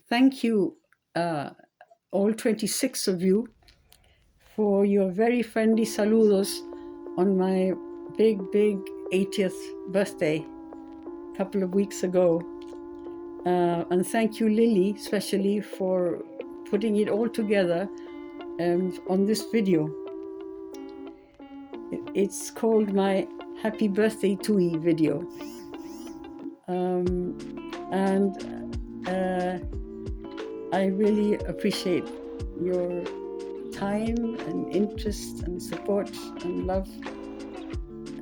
Thank you, all 26 of you, for your very friendly saludos on my big 80th birthday a couple of weeks ago. And thank you, Lily, especially for putting it all together on this video. It's called my Happy Birthday to E video. I really appreciate your time and interest and support and love,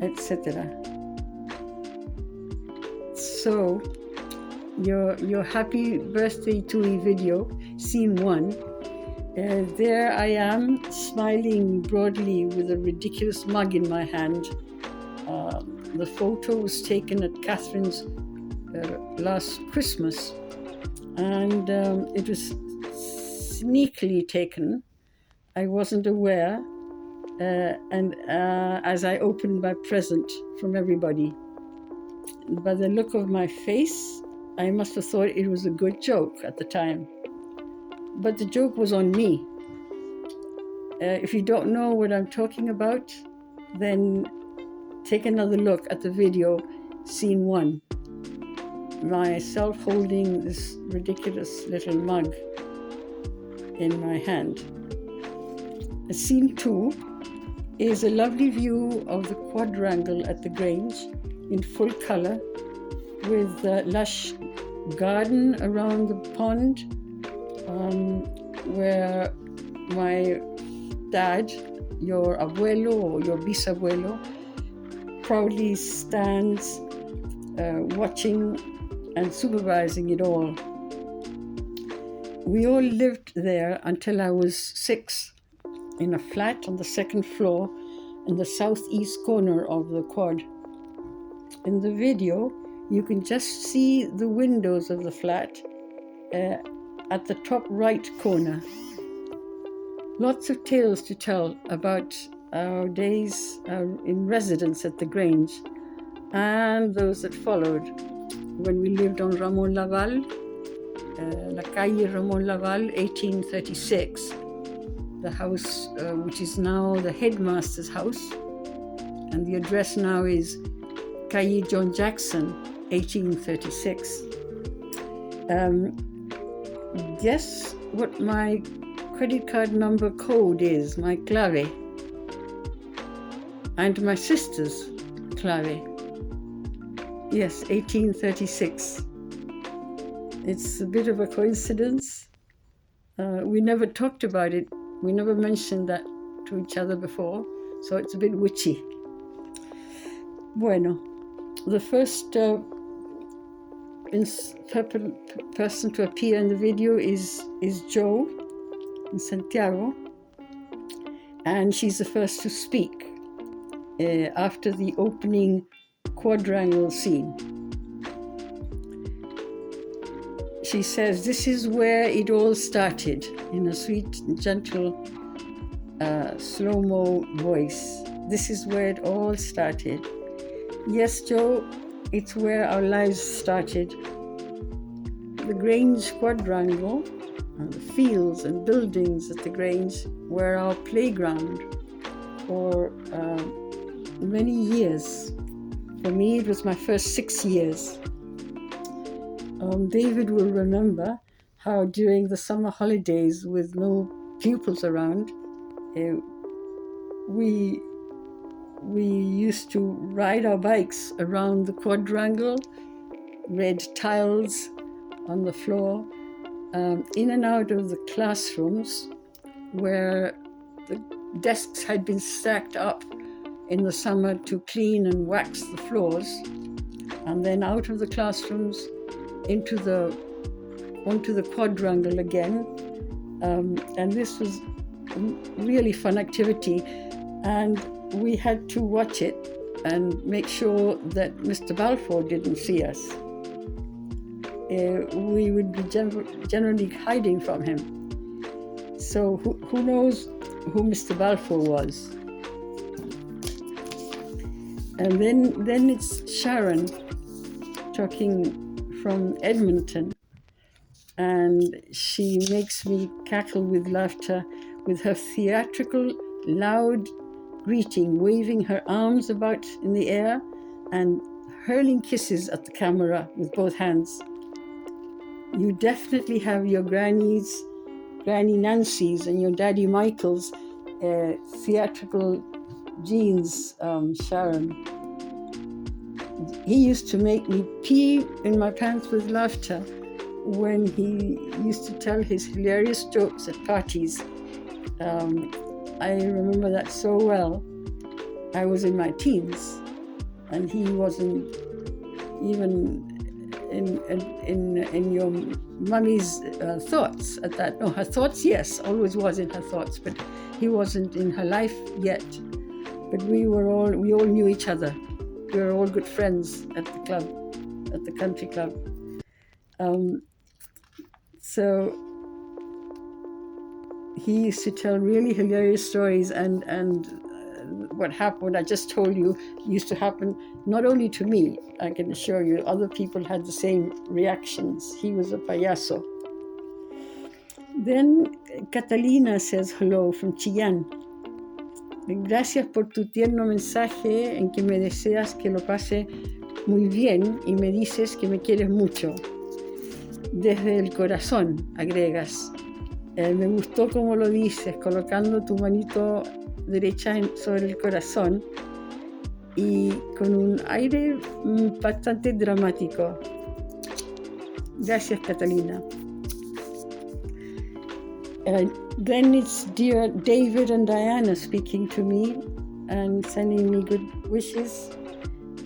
etc. So, your Happy Birthday to E video, scene 1. There I am, smiling broadly with a ridiculous mug in my hand. The photo was taken at Catherine's last Christmas, and it was sneakily taken. I wasn't aware, and as I opened my present from everybody. By the look of my face, I must have thought it was a good joke at the time. But the joke was on me. If you don't know what I'm talking about, then take another look at the video, scene 1. Myself holding this ridiculous little mug in my hand. Scene 2 is a lovely view of the quadrangle at the Grange in full colour, with a lush garden around the pond, where my dad, your abuelo or your bisabuelo, proudly stands watching and supervising it all. We all lived there until I was 6, in a flat on the second floor in the southeast corner of the quad. In the video, you can just see the windows of the flat at the top right corner. Lots of tales to tell about our days in residence at the Grange and those that followed when we lived on Ramon Laval, La Calle Ramon Laval, 1836. The house which is now the headmaster's house, and the address now is Calle John Jackson, 1836. Guess what my credit card number code is, my clave, and my sister's clave. Yes, 1836. It's a bit of a coincidence. We never talked about it. We never mentioned that to each other before, so it's a bit witchy. Bueno, the first person to appear in the video is Jo in Santiago, and she's the first to speak after the opening quadrangle scene. She says, "This is where it all started," in a sweet, gentle, slow-mo voice. "This is where it all started." Yes, Jo, it's where our lives started. The Grange quadrangle, and the fields and buildings at the Grange, were our playground for many years. For me, it was my first 6 years. David will remember how during the summer holidays, with no pupils around, we used to ride our bikes around the quadrangle, red tiles on the floor, in and out of the classrooms where the desks had been stacked up in the summer to clean and wax the floors, and then out of the classrooms onto the quadrangle again. And this was a really fun activity, and we had to watch it and make sure that Mr. Balfour didn't see us. We would be generally hiding from him. So who knows who Mr. Balfour was? And then it's Sharon talking from Edmonton. and she makes me cackle with laughter with her theatrical, loud greeting, waving her arms about in the air and hurling kisses at the camera with both hands. You definitely have your Granny Nancy's and your Daddy Michael's theatrical genes, Sharon. He used to make me pee in my pants with laughter when he used to tell his hilarious jokes at parties. I remember that so well. I was in my teens, and he wasn't even in your mummy's thoughts at that. No, her thoughts, yes, always was in her thoughts, but he wasn't in her life yet. But we all knew each other. We were all good friends at the club, at the country club. So he used to tell really hilarious stories, and what happened, I just told you, used to happen not only to me, I can assure you, other people had the same reactions. He was a payaso. Then Catalina says hello from Chillán. Gracias por tu tierno mensaje en que me deseas que lo pase muy bien y me dices que me quieres mucho. Desde el corazón, agregas. Me gustó cómo lo dices, colocando tu manito derecha sobre el corazón y con un aire bastante dramático. Gracias, Catalina. Then it's dear David and Diana speaking to me and sending me good wishes.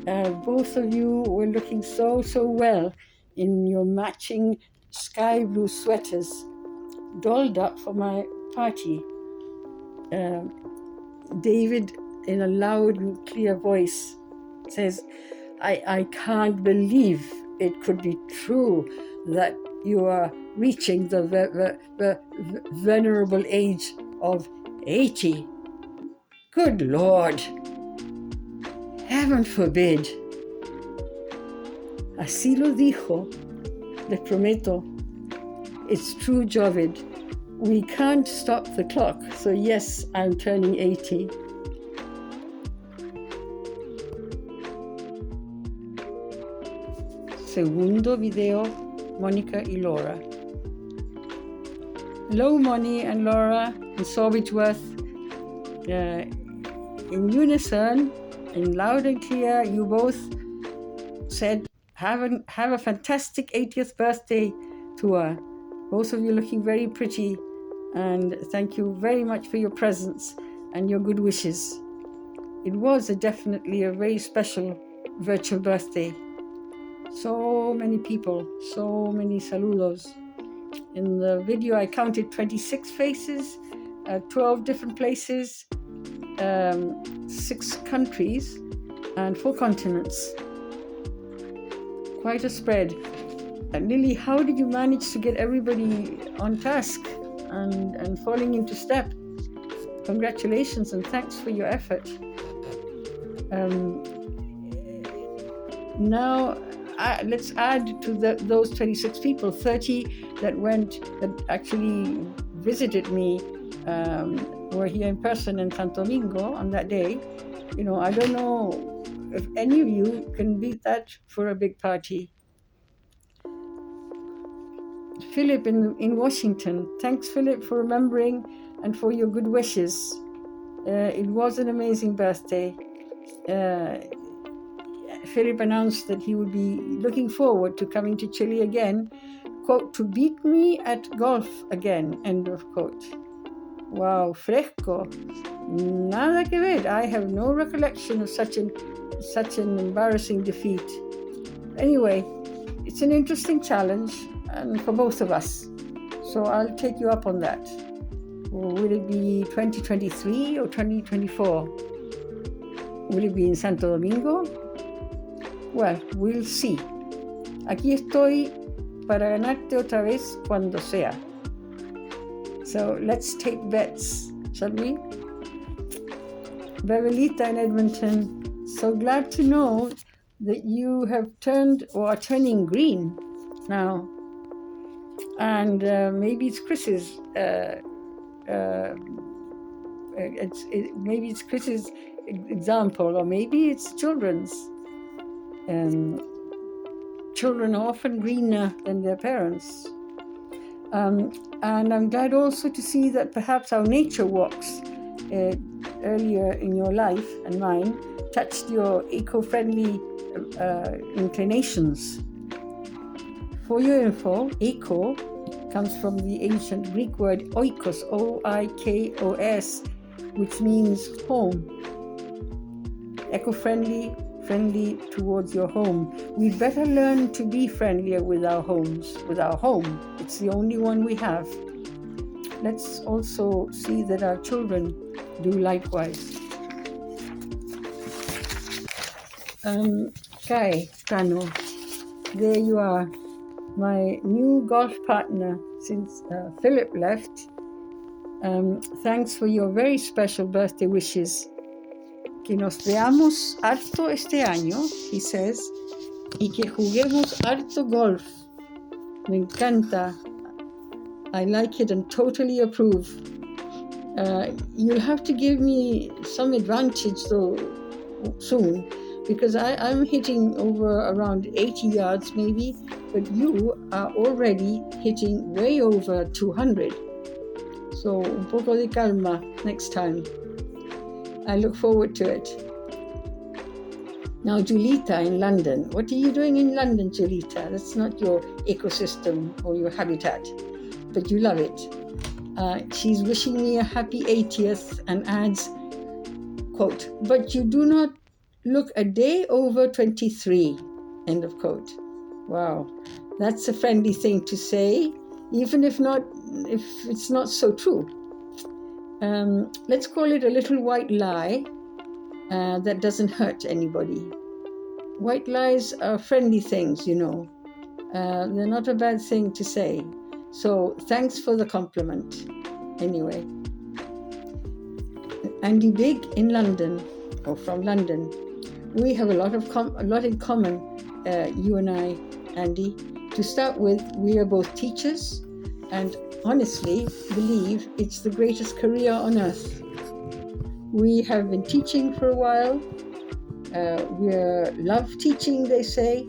Both of you were looking so well in your matching sky blue sweaters, dolled up for my party. David, in a loud and clear voice, says, I can't believe it could be true that you are reaching the venerable age of 80. Good Lord! Heaven forbid. Así lo dijo. Les prometo. It's true, Jovid. We can't stop the clock, so yes, I'm turning 80. Segundo video, Monica y Laura. Hello, Moni and Laura and Sorbitworth. In unison, in loud and clear, you both said, have a fantastic 80th birthday tour. Both of you looking very pretty, and thank you very much for your presence and your good wishes. It was definitely a very special virtual birthday. So many people, so many saludos. In the video, I counted 26 faces, 12 different places, 6 countries, and 4 continents. Quite a spread. Lily, how did you manage to get everybody on task and falling into step? Congratulations and thanks for your effort. Now, let's add to those 26 people, 30 that actually visited me, were here in person in Santo Domingo on that day. You know, I don't know if any of you can beat that for a big party. Philip in Washington. Thanks, Philip, for remembering and for your good wishes. It was an amazing birthday. Philip announced that he would be looking forward to coming to Chile again, quote, to beat me at golf again, end of quote. Wow, fresco. Nada que ver. I have no recollection of such an embarrassing defeat. Anyway, it's an interesting challenge, and for both of us. So I'll take you up on that. Or will it be 2023 or 2024? Will it be in Santo Domingo? Well, we'll see. Aquí estoy para ganarte otra vez cuando sea. So let's take bets, shall we? Bevelita in Edmonton, so glad to know that you have turned or are turning green now. and maybe it's Chris's. Maybe it's Chris's example, or maybe it's children's. Children are often greener than their parents. And I'm glad also to see that perhaps our nature walks earlier in your life and mine touched your eco-friendly inclinations. For your info, eco comes from the ancient Greek word oikos, O-I-K-O-S, which means home. Eco-friendly, friendly towards your home. We'd better learn to be friendlier with our homes, with our home. It's the only one we have. Let's also see that our children do likewise. Kai Kano, there you are, my new golf partner since Philip left. Thanks for your very special birthday wishes. Que nos veamos harto este año, he says, y que juguemos harto golf. Me encanta. I like it and totally approve. You'll have to give me some advantage though soon, because I'm hitting over around 80 yards maybe, but you are already hitting way over 200. So un poco de calma next time. I look forward to it. Now, Julita in London. What are you doing in London, Julita? That's not your ecosystem or your habitat, but you love it. She's wishing me a happy 80th and adds, quote, but you do not look a day over 23, end of quote. Wow, that's a friendly thing to say, even if it's not so true. Let's call it a little white lie that doesn't hurt anybody. White lies are friendly things, you know. They're not a bad thing to say. So thanks for the compliment. Anyway, Andy Big in London, or from London. We have a lot in common, you and I, Andy. To start with, we are both teachers, and honestly believe it's the greatest career on earth. We have been teaching for a while. We love teaching, they say,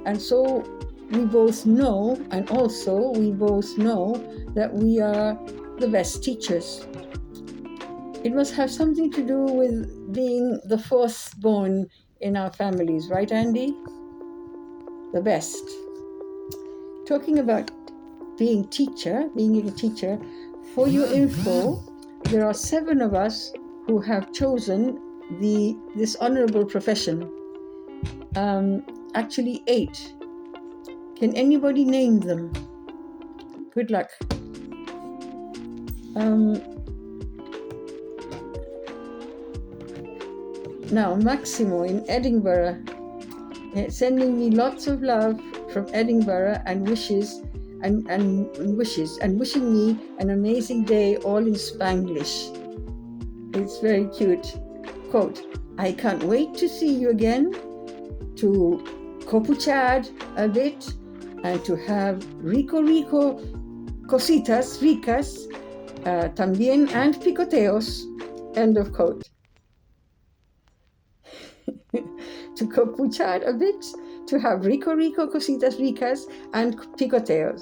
and so we both know, and also we both know that we are the best teachers. It must have something to do with being the fourth born in our families, right, Andy? The best. Talking about being a teacher, for your info, there are 7 of us who have chosen this honorable profession. Actually 8. Can anybody name them? Good luck. Now, Maximo in Edinburgh, sending me lots of love from Edinburgh and wishes and wishing me an amazing day, all in Spanglish. It's very cute. Quote, I can't wait to see you again, to copuchar a bit, and to have rico cositas ricas, también, and picoteos, end of quote. To copuchar a bit, to have rico cositas ricas, and picoteos.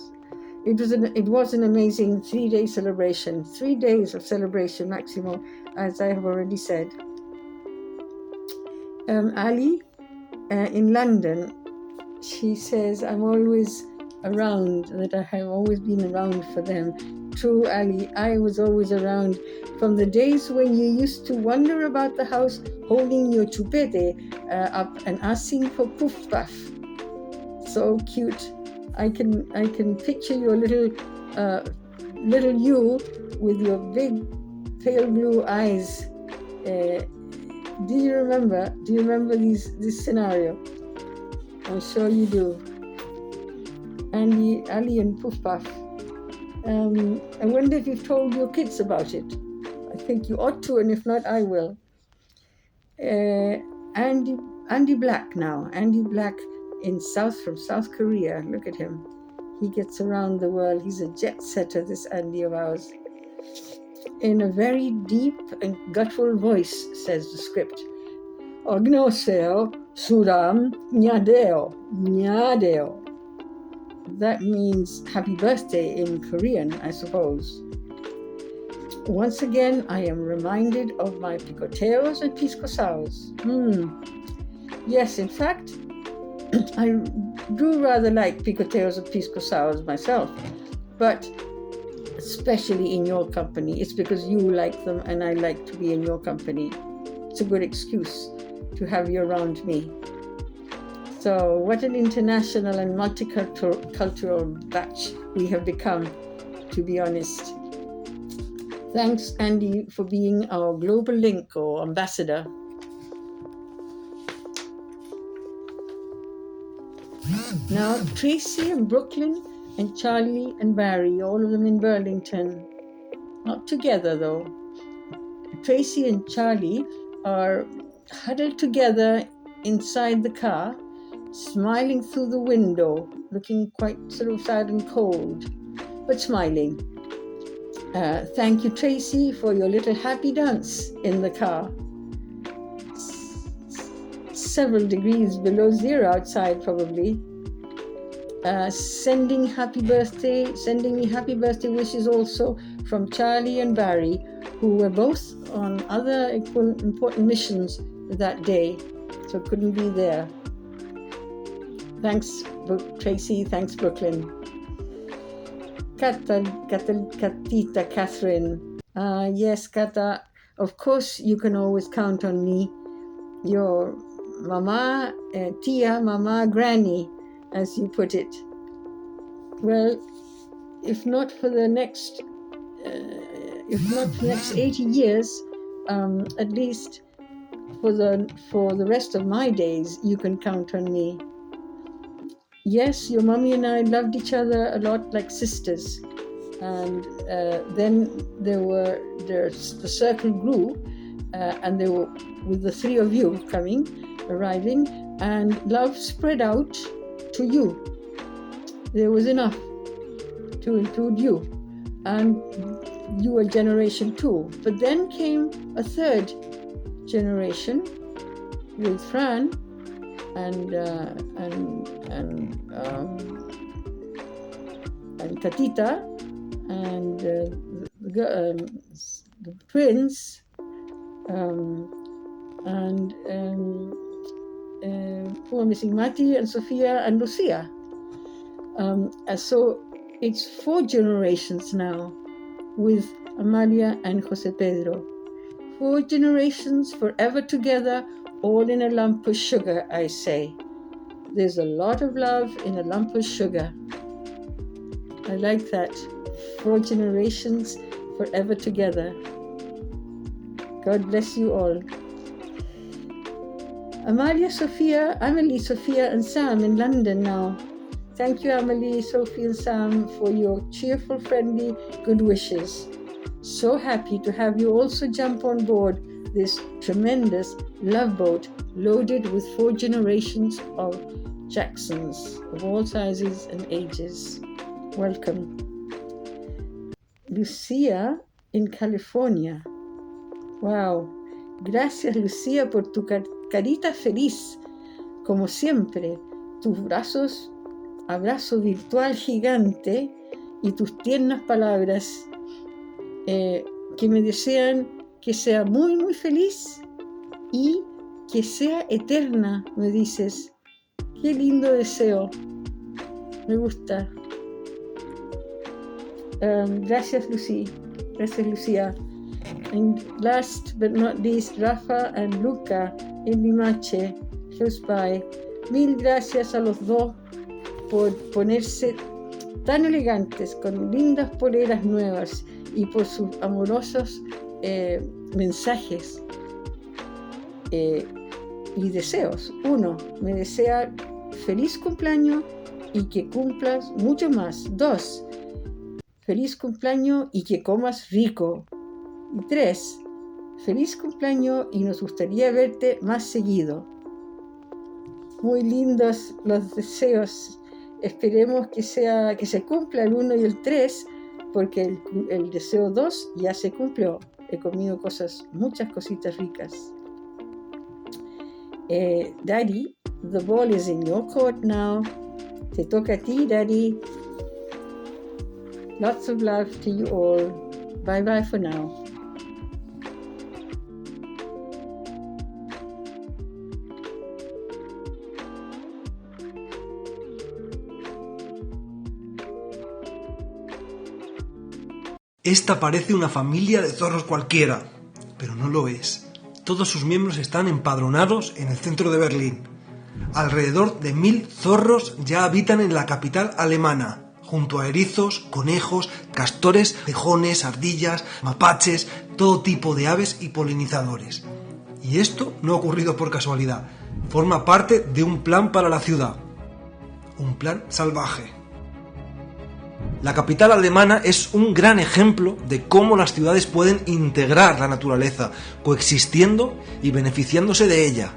It was an amazing 3-day celebration, 3 days of celebration, Maximo, as I have already said. Ali in London, she says, I'm always around, that I have always been around for them. True, Ali, I was always around from the days when you used to wander about the house holding your chupete up and asking for puff puff. So cute. I can picture your little you with your big pale blue eyes. Do you remember this scenario? I'm sure you do. Ali and Puff Puff. I wonder if you've told your kids about it. I think you ought to, and if not, I will. Andy Black now. Andy Black from South Korea. Look at him. He gets around the world. He's a jet setter, this Andy of ours. In a very deep and guttural voice, says the script. Ognoseo Suram Nyadeo. Nyadeo. That means happy birthday in Korean, I suppose. Once again, I am reminded of my picoteos and piscosaos. Yes, in fact, I do rather like picoteos and piscosaos myself, but especially in your company. It's because you like them and I like to be in your company. It's a good excuse to have you around me. So what an international and multicultural batch we have become, to be honest. Thanks, Andy, for being our global link or ambassador. Now, Tracy and Brooklyn and Charlie and Barry, all of them in Burlington. Not together, though. Tracy and Charlie are huddled together inside the car, smiling through the window, looking quite sort of sad and cold, but smiling. Thank you, Tracy, for your little happy dance in the car. Several degrees below zero outside, probably. Sending me happy birthday wishes also from Charlie and Barry, who were both on other important missions that day, so couldn't be there. Thanks, Tracy. Thanks, Brooklyn. Katita, Catherine. Yes, Kata, of course you can always count on me. Your mama, tia, mama, granny, as you put it. Well, if not for the next 80 years, at least for the rest of my days, you can count on me. Yes, your mommy and I loved each other a lot like sisters. And then the circle grew, and they were with the three of you arriving, and love spread out to you. There was enough to include you, and you were generation 2. But then came a third generation with Fran and Katita and the twins who are missing, Mati and Sophia and Lucia. So it's 4 generations now with Amalia and Jose Pedro. 4 generations forever together, all in a lump of sugar, I say. There's a lot of love in a lump of sugar. I like that. 4 generations forever together. God bless you all. Amalie, Sophia, and Sam in London now. Thank you, Amalie, Sophie, and Sam, for your cheerful, friendly, good wishes. So happy to have you also jump on board this tremendous love boat loaded with 4 generations of Jacksons of all sizes and ages. Welcome. Lucia in California. Wow. Gracias, Lucia, por tu carita feliz. Como siempre, tus abrazo virtual gigante y tus tiernas palabras que me desean que sea muy, muy feliz y que sea eterna, me dices. Qué lindo deseo. Me gusta. Gracias, Lucia. And last but not least, Rafa and Luca en Limache, close by. Mil gracias a los dos por ponerse tan elegantes, con lindas poleras nuevas y por sus amorosos mensajes y deseos. 1, me desea feliz cumpleaños y que cumplas mucho más. 2, feliz cumpleaños y que comas rico. Y 3, feliz cumpleaños y nos gustaría verte más seguido. Muy lindos los deseos esperemos que se cumpla el 1 y el 3, porque el deseo 2 ya se cumplió. He comido muchas cositas ricas. Daddy, the ball is in your court now. Te toca a ti, Daddy. Lots of love to you all. Bye bye for now. Esta parece una familia de zorros cualquiera, pero no lo es. Todos sus miembros están empadronados en el centro de Berlín. Alrededor de 1000 zorros ya habitan en la capital alemana, junto a erizos, conejos, castores, tejones, ardillas, mapaches, todo tipo de aves y polinizadores. Y esto no ha ocurrido por casualidad, forma parte de un plan para la ciudad. Un plan salvaje. La capital alemana es un gran ejemplo de cómo las ciudades pueden integrar la naturaleza, coexistiendo y beneficiándose de ella.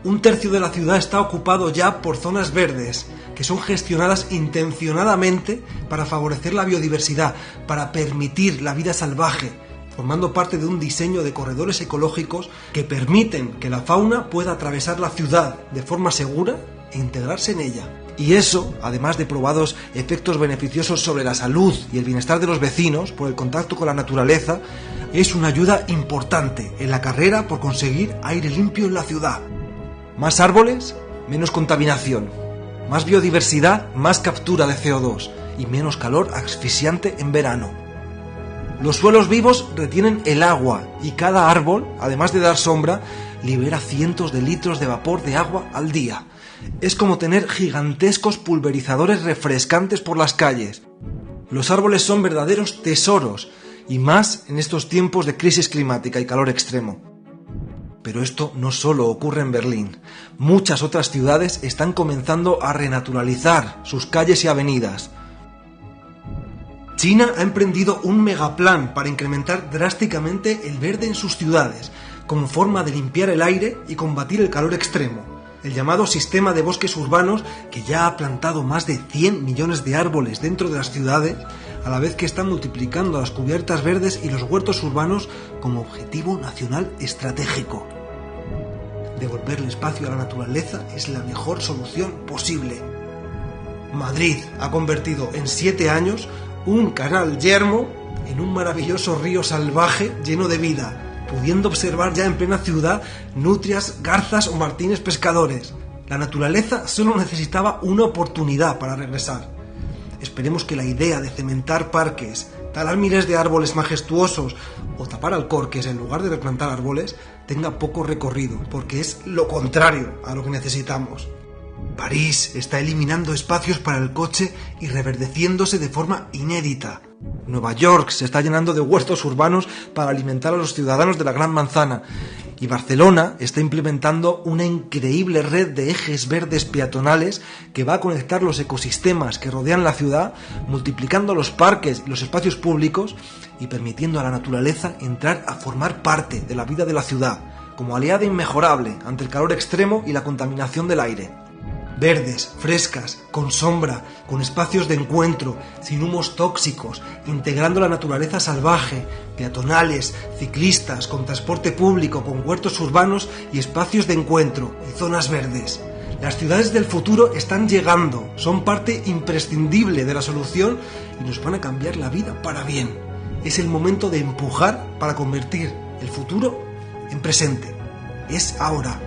1/3 de la ciudad está ocupado ya por zonas verdes, que son gestionadas intencionadamente para favorecer la biodiversidad, para permitir la vida salvaje, formando parte de un diseño de corredores ecológicos que permiten que la fauna pueda atravesar la ciudad de forma segura e integrarse en ella. Y eso, además de probados efectos beneficiosos sobre la salud y el bienestar de los vecinos por el contacto con la naturaleza, es una ayuda importante en la carrera por conseguir aire limpio en la ciudad. Más árboles, menos contaminación. Más biodiversidad, más captura de CO2 y menos calor asfixiante en verano. Los suelos vivos retienen el agua y cada árbol, además de dar sombra, libera cientos de litros de vapor de agua al día. Es como tener gigantescos pulverizadores refrescantes por las calles. Los árboles son verdaderos tesoros, y más en estos tiempos de crisis climática y calor extremo. Pero esto no solo ocurre en Berlín. Muchas otras ciudades están comenzando a renaturalizar sus calles y avenidas. China ha emprendido un megaplan para incrementar drásticamente el verde en sus ciudades, como forma de limpiar el aire y combatir el calor extremo. El llamado sistema de bosques urbanos, que ya ha plantado más de 100 millones de árboles dentro de las ciudades, a la vez que está multiplicando las cubiertas verdes y los huertos urbanos como objetivo nacional estratégico. Devolverle espacio a la naturaleza es la mejor solución posible. Madrid ha convertido en 7 años un canal yermo en un maravilloso río salvaje lleno de vida, pudiendo observar ya en plena ciudad nutrias, garzas o martines pescadores. La naturaleza solo necesitaba una oportunidad para regresar. Esperemos que la idea de cementar parques, talar miles de árboles majestuosos o tapar alcorques en lugar de replantar árboles tenga poco recorrido, porque es lo contrario a lo que necesitamos. París está eliminando espacios para el coche y reverdeciéndose de forma inédita. Nueva York se está llenando de huertos urbanos para alimentar a los ciudadanos de la Gran Manzana. Y Barcelona está implementando una increíble red de ejes verdes peatonales que va a conectar los ecosistemas que rodean la ciudad, multiplicando los parques y los espacios públicos y permitiendo a la naturaleza entrar a formar parte de la vida de la ciudad, como aliada inmejorable ante el calor extremo y la contaminación del aire. Verdes, frescas, con sombra, con espacios de encuentro, sin humos tóxicos, integrando la naturaleza salvaje, peatonales, ciclistas, con transporte público, con huertos urbanos y espacios de encuentro y zonas verdes. Las ciudades del futuro están llegando, son parte imprescindible de la solución y nos van a cambiar la vida para bien. Es el momento de empujar para convertir el futuro en presente. Es ahora.